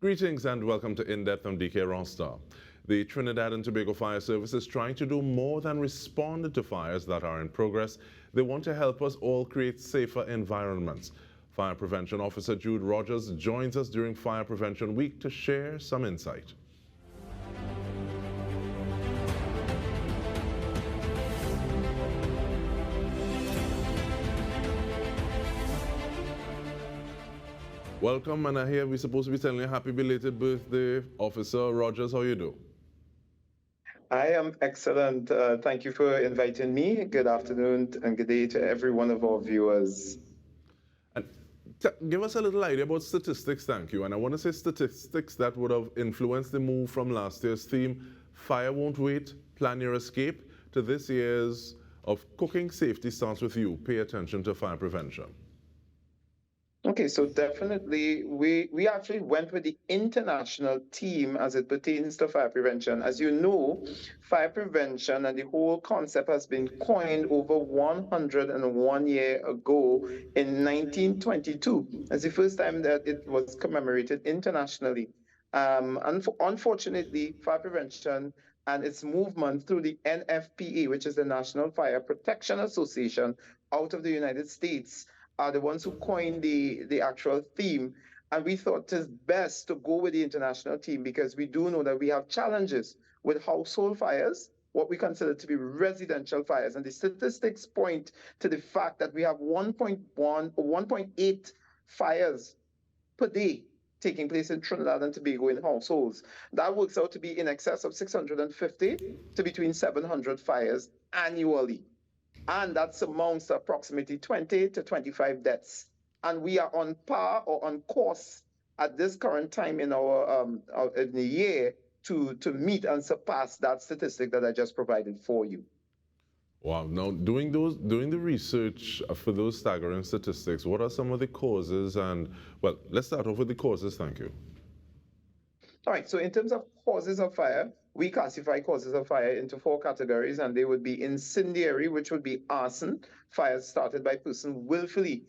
Greetings and welcome to In-Depth. I'm Dike Rostant. The Trinidad and Tobago Fire Service is trying to do more than respond to fires that are in progress. They want to help us all create safer environments. Fire Prevention Officer Jude Rogers joins us during Fire Prevention Week to share some insight. Welcome, and I hear we're supposed to be telling you a happy belated birthday, Officer Rogers. How you do? I am excellent. Thank you for inviting me. Good afternoon and good day to every one of our viewers. And give us a little idea about statistics, thank you. And I want to say statistics that would have influenced the move from last year's theme, Fire Won't Wait, Plan Your Escape, to this year's of Cooking Safety Starts With You. Pay attention to fire prevention. Okay, so definitely we actually went with the international team as it pertains to fire prevention. As you know, fire prevention and the whole concept has been coined over 101 years ago in 1922. It's the first time that it was commemorated internationally. Unfortunately, fire prevention and its movement through the NFPA, which is the National Fire Protection Association out of the United States, are the ones who coined the actual theme. And we thought it's best to go with the international team because we do know that we have challenges with household fires, what we consider to be residential fires. And the statistics point to the fact that we have 1.1 or 1.8 fires per day taking place in Trinidad and Tobago in households. That works out to be in excess of 650 to between 700 fires annually. And that amounts to approximately 20 to 25 deaths. And we are on par or on course at this current time in in the year to meet and surpass that statistic that I just provided for you. Wow. Now, doing the research for those staggering statistics, what are some of the causes? And, well, let's start off with the causes. Thank you. All right, so in terms of causes of fire, we classify causes of fire into four categories, and they would be incendiary, which would be arson, fires started by person willfully,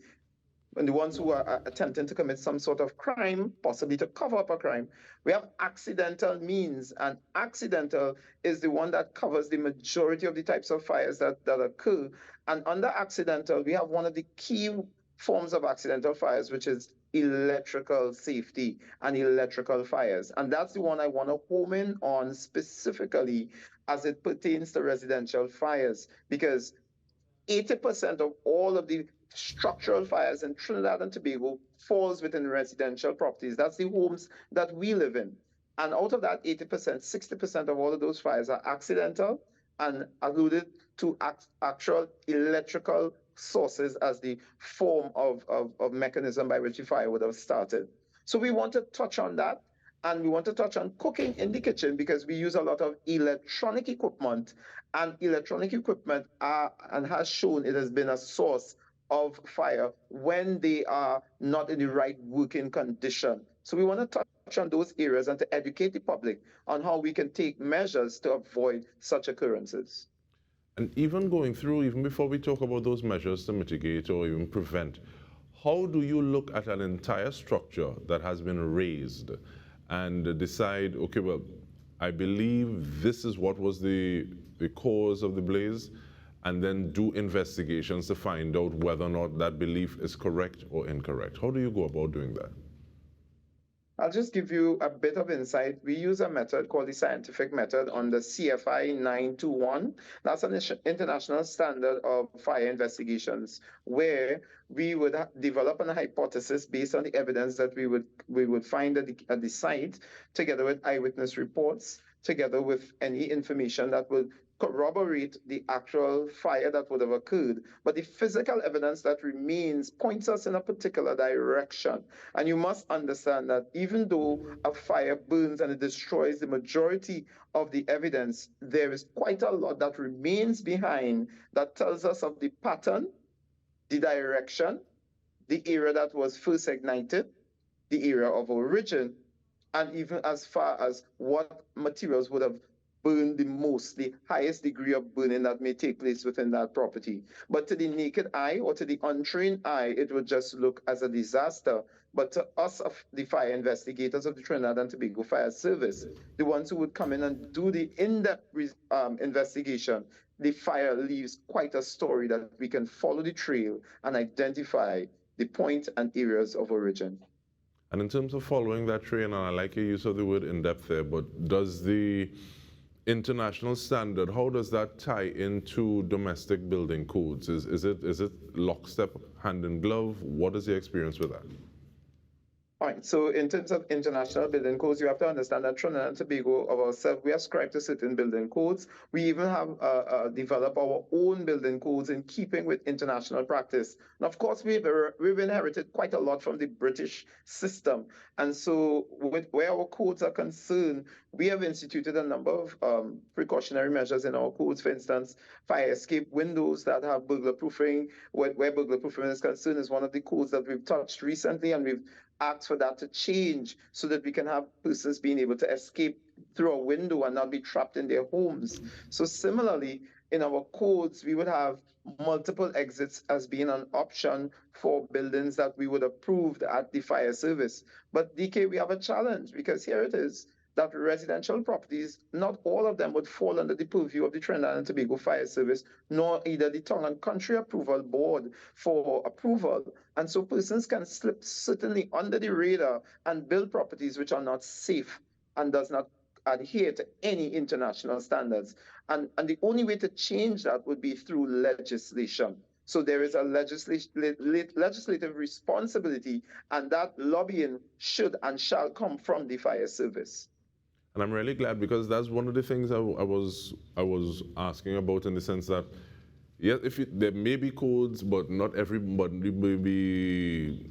and the ones who are attempting to commit some sort of crime, possibly to cover up a crime. We have accidental means, and accidental is the one that covers the majority of the types of fires that occur. And under accidental, we have one of the key forms of accidental fires, which is electrical safety and electrical fires. And that's the one I want to home in on specifically as it pertains to residential fires, because 80% of all of the structural fires in Trinidad and Tobago falls within residential properties. That's the homes that we live in. And out of that 80%, 60% of all of those fires are accidental and alluded to actual electrical sources as the form of mechanism by which the fire would have started. So we want to touch on that. And we want to touch on cooking in the kitchen because we use a lot of electronic equipment, and electronic equipment and has shown it has been a source of fire when they are not in the right working condition. So we want to touch on those areas and to educate the public on how we can take measures to avoid such occurrences. And even going through, even before we talk about those measures to mitigate or even prevent, how do you look at an entire structure that has been raised and decide, okay, well, I believe this is what was the cause of the blaze, and then do investigations to find out whether or not that belief is correct or incorrect? How do you go about doing that? I'll just give you a bit of insight. We use a method called the scientific method on the CFI 921. That's an international standard of fire investigations, where we would develop a hypothesis based on the evidence that we would find at the site, together with eyewitness reports, together with any information that would corroborate the actual fire that would have occurred. But the physical evidence that remains points us in a particular direction. And you must understand that even though a fire burns and it destroys the majority of the evidence, there is quite a lot that remains behind that tells us of the pattern, the direction, the area that was first ignited, the area of origin, and even as far as what materials would have burn the most, the highest degree of burning that may take place within that property. But to the naked eye or to the untrained eye, it would just look as a disaster but to us, of the fire investigators of the Trinidad and Tobago Fire Service, the ones who would come in and do the in-depth investigation, the fire leaves quite a story that we can follow the trail and identify the point and areas of origin. And in terms of following that train, and I like your use of the word in depth there, but does the international standard, how does that tie into domestic building codes? Is it lockstep, hand in glove? What is the experience with that? All right. So in terms of international building codes, you have to understand that Trinidad and Tobago ourselves, we ascribe to certain building codes. We even have developed our own building codes in keeping with international practice. And of course, we've inherited quite a lot from the British system. And so where our codes are concerned, we have instituted a number of precautionary measures in our codes. For instance, fire escape windows that have burglar proofing, where burglar proofing is concerned, is one of the codes that we've touched recently, and we've ask for that to change so that we can have persons being able to escape through a window and not be trapped in their homes. So similarly, in our codes, we would have multiple exits as being an option for buildings that we would approve at the fire service. But Dike, we have a challenge because here it is that residential properties, not all of them would fall under the purview of the Trinidad and Tobago Fire Service, nor either the Tongue and Country Approval Board for approval. And so persons can slip certainly under the radar and build properties which are not safe and does not adhere to any international standards. And the only way to change that would be through legislation. So there is a legislative responsibility, and that lobbying should and shall come from the fire service. And I'm really glad, because that's one of the things I was asking about, in the sense that, yes, there may be codes, but not everybody may be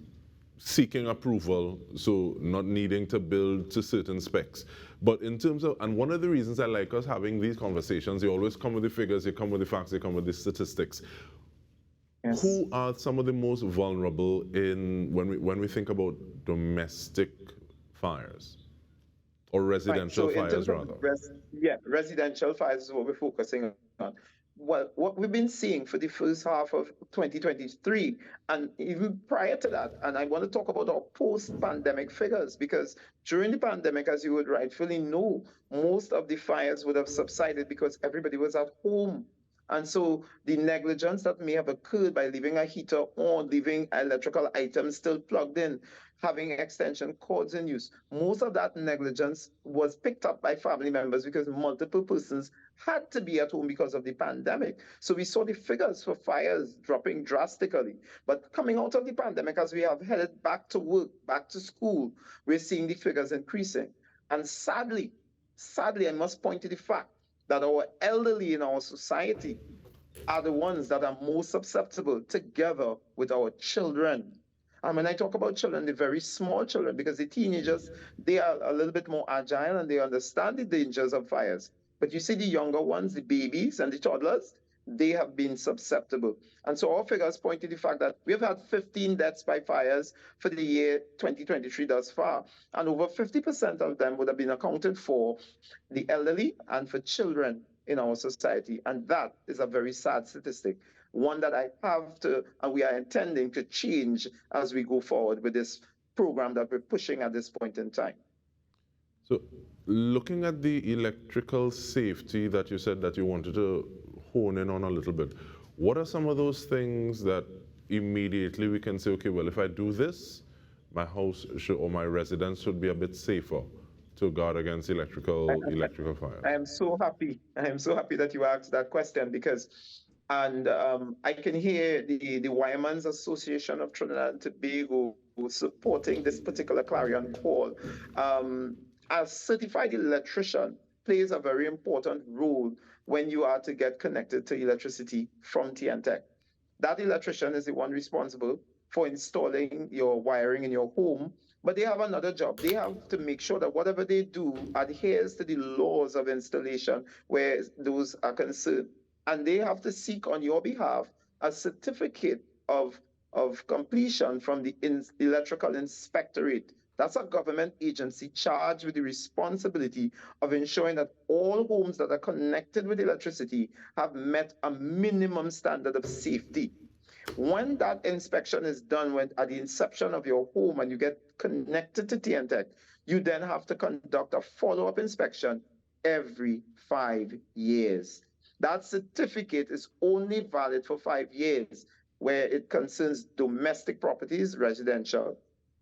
seeking approval, so not needing to build to certain specs. But in terms of, and one of the reasons I like us having these conversations, you always come with the figures, you come with the facts, you come with the statistics. Yes. Who are some of the most vulnerable when we think about domestic fires? Or residential fires, rather. Residential fires is what we're focusing on. Well, what we've been seeing for the first half of 2023, and even prior to that, and I want to talk about our post-pandemic figures, because during the pandemic, as you would rightfully know, most of the fires would have subsided because everybody was at home. And so the negligence that may have occurred by leaving a heater on, leaving electrical items still plugged in, having extension cords in use, most of that negligence was picked up by family members because multiple persons had to be at home because of the pandemic. So we saw the figures for fires dropping drastically. But coming out of the pandemic, as we have headed back to work, back to school, we're seeing the figures increasing. And sadly, I must point to the fact that our elderly in our society are the ones that are most susceptible, together with our children. And when I talk about children, the very small children, because the teenagers, they are a little bit more agile and they understand the dangers of fires. But you see the younger ones, the babies and the toddlers, they have been susceptible. And so our figures point to the fact that we've had 15 deaths by fires for the year 2023 thus far. And over 50% of them would have been accounted for the elderly and for children in our society. And that is a very sad statistic, one that I have to, and we are intending to change as we go forward with this program that we're pushing at this point in time. So looking at the electrical safety that you said that you wanted to hone in on a little bit, what are some of those things that immediately we can say, okay, well, if I do this, my house or my residence should be a bit safer to guard against electrical fires? I am so happy that you asked that question, because I can hear the Wireman's Association of Trinidad and Tobago supporting this particular clarion call. A certified electrician plays a very important role when you are to get connected to electricity from TNTech. That electrician is the one responsible for installing your wiring in your home, but they have another job. They have to make sure that whatever they do adheres to the laws of installation where those are concerned. And they have to seek on your behalf a certificate of completion from the Electrical Inspectorate. That's a government agency charged with the responsibility of ensuring that all homes that are connected with electricity have met a minimum standard of safety. When that inspection is done at the inception of your home and you get connected to TNTech, you then have to conduct a follow-up inspection every 5 years. That certificate is only valid for 5 years where it concerns domestic properties, residential.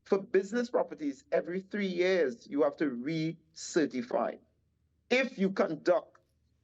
For business properties, every 3 years, you have to recertify. If you conduct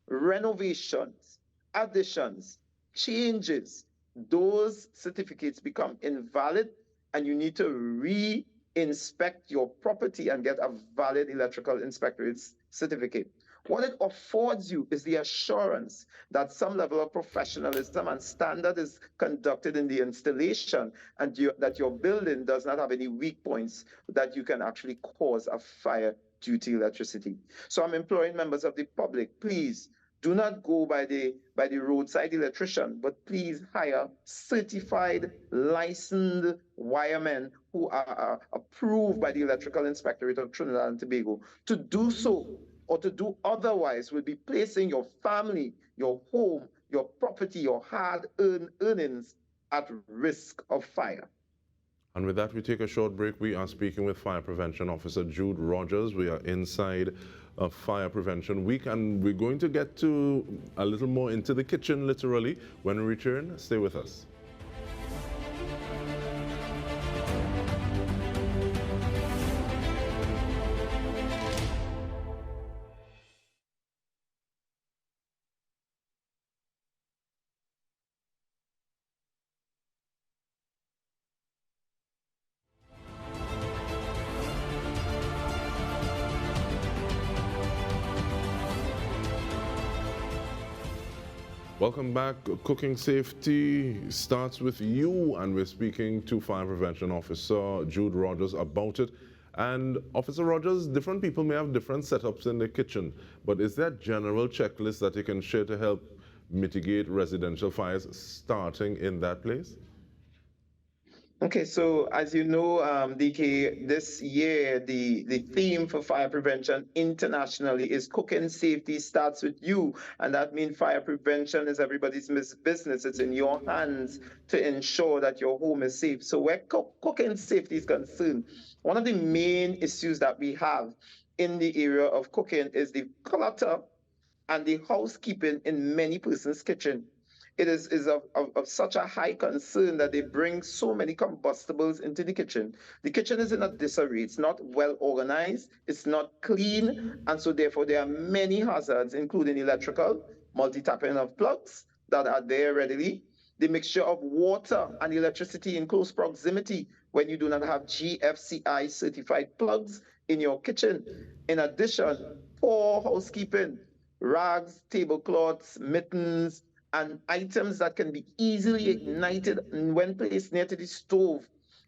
renovations, additions, changes, those certificates become invalid and you need to re-inspect your property and get a valid electrical inspectorate certificate. What it affords you is the assurance that some level of professionalism and standard is conducted in the installation and that your building does not have any weak points that you can actually cause a fire due to electricity. So I'm imploring members of the public, please do not go by the roadside electrician, but please hire certified, licensed wiremen who are approved by the Electrical Inspectorate of Trinidad and Tobago. To do so or to do otherwise will be placing your family, your home, your property, your hard-earned earnings at risk of fire. And with that, we take a short break. We are speaking with Fire Prevention Officer Jude Rogers. We are inside Fire Prevention Week, and we're going to get to a little more into the kitchen, literally. When we return, stay with us. Welcome back. Cooking safety starts with you, and we're speaking to Fire Prevention Officer Jude Rogers about it. And Officer Rogers, different people may have different setups in the kitchen, but is there a general checklist that you can share to help mitigate residential fires starting in that place? Okay, so as you know, Dike, this year the theme for fire prevention internationally is cooking safety starts with you, and that means fire prevention is everybody's business. It's in your hands to ensure that your home is safe. So where cooking safety is concerned, one of the main issues that we have in the area of cooking is the clutter and the housekeeping in many persons' kitchen. It is of such a high concern that they bring so many combustibles into the kitchen. The kitchen is in a disarray. It's not well organized. It's not clean. And so therefore there are many hazards, including electrical, multi-tapping of plugs that are there readily, the mixture of water and electricity in close proximity when you do not have GFCI certified plugs in your kitchen. In addition, poor housekeeping, rags, tablecloths, mittens, and items that can be easily ignited when placed near to the stove,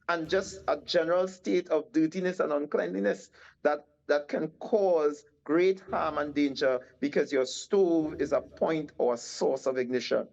and just a general state of dirtiness and uncleanliness that can cause great harm and danger because your stove is a point or a source of ignition.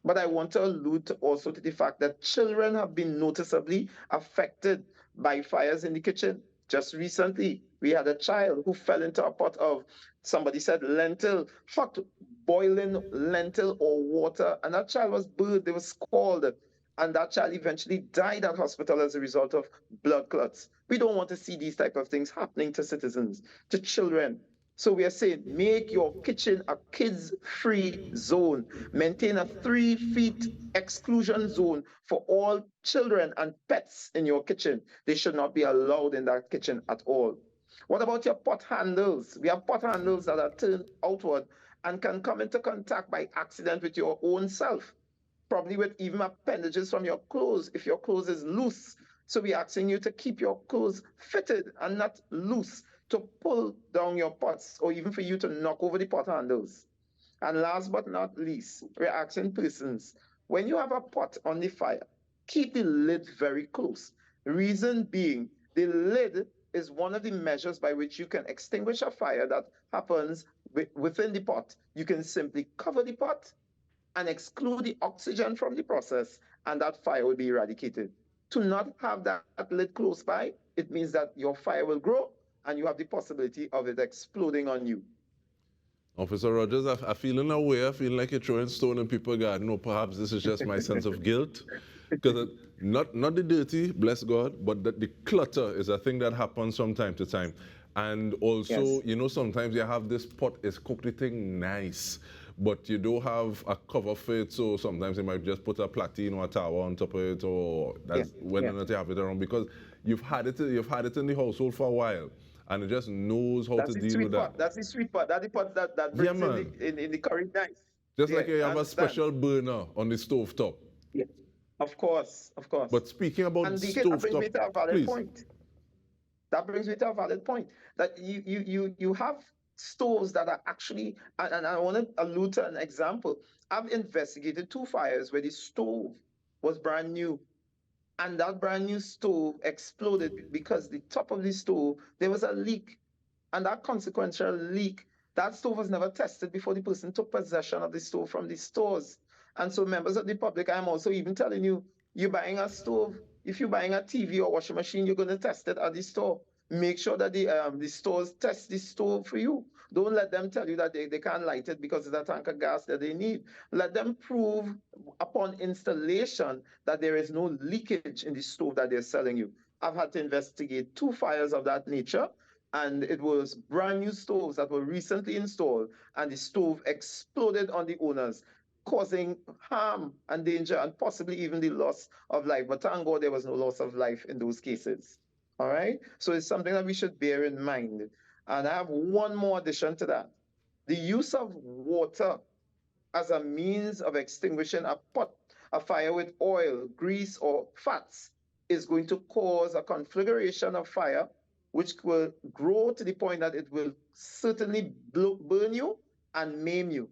But I want to allude also to the fact that children have been noticeably affected by fires in the kitchen. Just recently, we had a child who fell into a pot of, somebody said, lentil, hot boiling lentil or water, and that child was burned, they were scalded, and that child eventually died at hospital as a result of blood clots. We don't want to see these type of things happening to citizens, to children. So we are saying, make your kitchen a kids-free zone. Maintain a 3 feet exclusion zone for all children and pets in your kitchen. They should not be allowed in that kitchen at all. What about your pot handles? We have pot handles that are turned outward and can come into contact by accident with your own self, probably with even appendages from your clothes if your clothes is loose. So we're asking you to keep your clothes fitted and not loose, to pull down your pots, or even for you to knock over the pot handles. And last but not least, we're asking persons, when you have a pot on the fire, keep the lid very close. Reason being, the lid is one of the measures by which you can extinguish a fire that happens within the pot. You can simply cover the pot and exclude the oxygen from the process, and that fire will be eradicated. To not have that lid close by, it means that your fire will grow and you have the possibility of it exploding on you. Officer Rogers, I feel in a way, I feel like you're throwing stone in people's garden, or perhaps this is just my sense of guilt. Because not the dirty, bless God, but the clutter is a thing that happens from time to time. And also, Yes. sometimes you have this pot is cooked the thing nice, but you don't have a cover for it, so sometimes you might just put a platin or a tower on top of it, or Yeah. that's when Yeah. not you have it around because you've had it in the household for a while, and it just knows how to That's the deal with sweet that. part. That's the sweet part. That's the part that Yeah, brings in man. the curry nice. Just Yeah, like you I have a understand. special burner on the stove top. Yeah. Of course, of course. But speaking about And DK, that stove brings me top, to a valid please. point. That brings me to a valid point that you have stoves that are actually, and I want to allude to an example. I've investigated two fires where the stove was brand new, and that brand new stove exploded because the top of the stove there was a leak, and that consequential leak, that stove was never tested before the person took possession of the stove from the stores. And so, members of the public, I'm also even telling you, you're buying a stove. If you're buying a TV or washing machine, you're going to test it at the store. Make sure that the stores test the stove for you. Don't let them tell you that they can't light it because it's a tank of gas that they need. Let them prove upon installation that there is no leakage in the stove that they're selling you. I've had to investigate two fires of that nature, and it was brand new stoves that were recently installed, and the stove exploded on the owners, causing harm and danger and possibly even the loss of life. But thank God there was no loss of life in those cases. All right. So it's something that we should bear in mind. And I have one more addition to that. The use of water as a means of extinguishing a fire with oil, grease, or fats is going to cause a conflagration of fire, which will grow to the point that it will certainly burn you and maim you.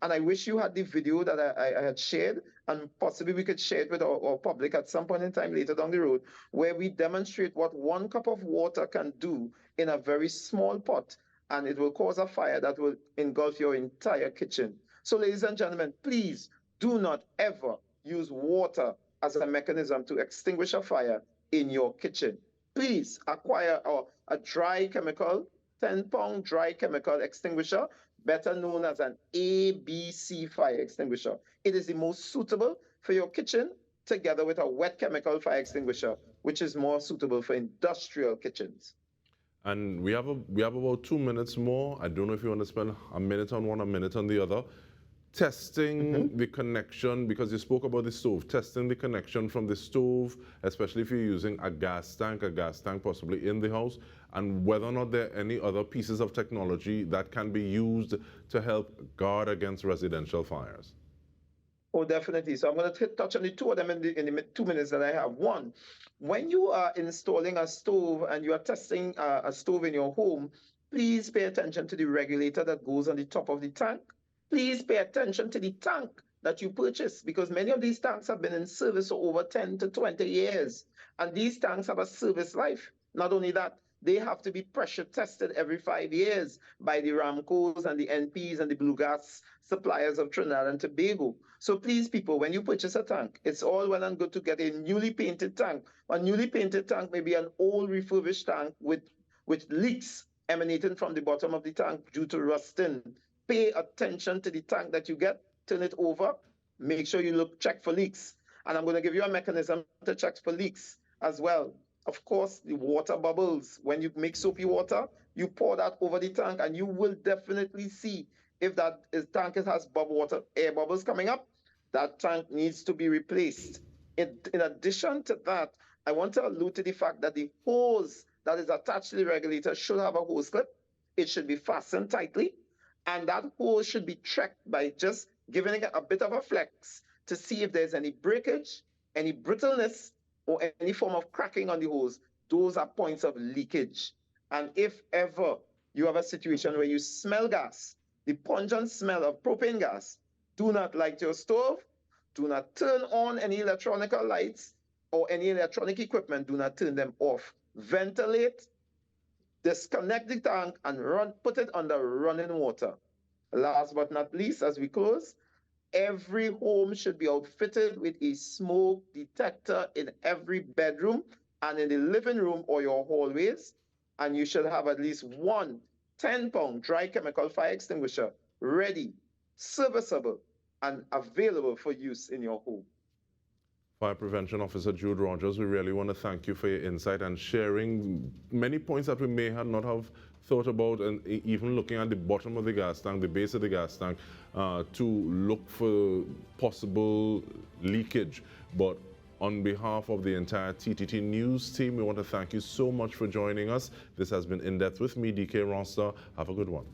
And I wish you had the video that I had shared, and possibly we could share it with our public at some point in time later down the road, where we demonstrate what 1 cup of water can do in a very small pot, and it will cause a fire that will engulf your entire kitchen. So, ladies and gentlemen, please do not ever use water as a mechanism to extinguish a fire in your kitchen. Please acquire a dry chemical, 10-pound dry chemical extinguisher, better known as an ABC fire extinguisher. It is the most suitable for your kitchen, together with a wet chemical fire extinguisher, which is more suitable for industrial kitchens. And we have about 2 minutes more. I don't know if you want to spend a minute on one, a minute on the other. Testing the connection, because you spoke about the stove, testing the connection from the stove, especially if you're using a gas tank possibly in the house, and whether or not there are any other pieces of technology that can be used to help guard against residential fires. Oh, definitely. So I'm going to touch on the two of them in the 2 minutes that I have. One, when you are installing a stove and you are testing a stove in your home, please pay attention to the regulator that goes on the top of the tank. Please pay attention to the tank that you purchase, because many of these tanks have been in service for over 10 to 20 years. And these tanks have a service life. Not only that, they have to be pressure tested every 5 years by the Ramcos and the NPs and the blue gas suppliers of Trinidad and Tobago. So please, people, when you purchase a tank, it's all well and good to get a newly painted tank. A newly painted tank may be an old refurbished tank with leaks emanating from the bottom of the tank due to rusting. Pay attention to the tank that you get, turn it over, make sure you check for leaks. And I'm going to give you a mechanism to check for leaks as well. Of course, the water bubbles. When you make soapy water, you pour that over the tank, and you will definitely see if that tank has air bubbles coming up. That tank needs to be replaced. In addition to that, I want to allude to the fact that the hose that is attached to the regulator should have a hose clip. It should be fastened tightly, and that hose should be checked by just giving it a bit of a flex to see if there's any breakage, any brittleness, or any form of cracking on the hose. Those are points of leakage. And if ever you have a situation where you smell gas, the pungent smell of propane gas, do not light your stove, do not turn on any electronic lights or any electronic equipment, do not turn them off. Ventilate, disconnect the tank, and put it under running water. Last but not least, as we close, every home should be outfitted with a smoke detector in every bedroom and in the living room or your hallways. And you should have at least one 10-pound dry chemical fire extinguisher ready, serviceable, and available for use in your home. Fire Prevention Officer Jude Rogers, we really want to thank you for your insight and sharing many points that we may have not have thought about, and even looking at the bottom of the gas tank, the base of the gas tank, to look for possible leakage. But on behalf of the entire TTT News team, we want to thank you so much for joining us. This has been In Depth with me, Dike Rostant. Have a good one.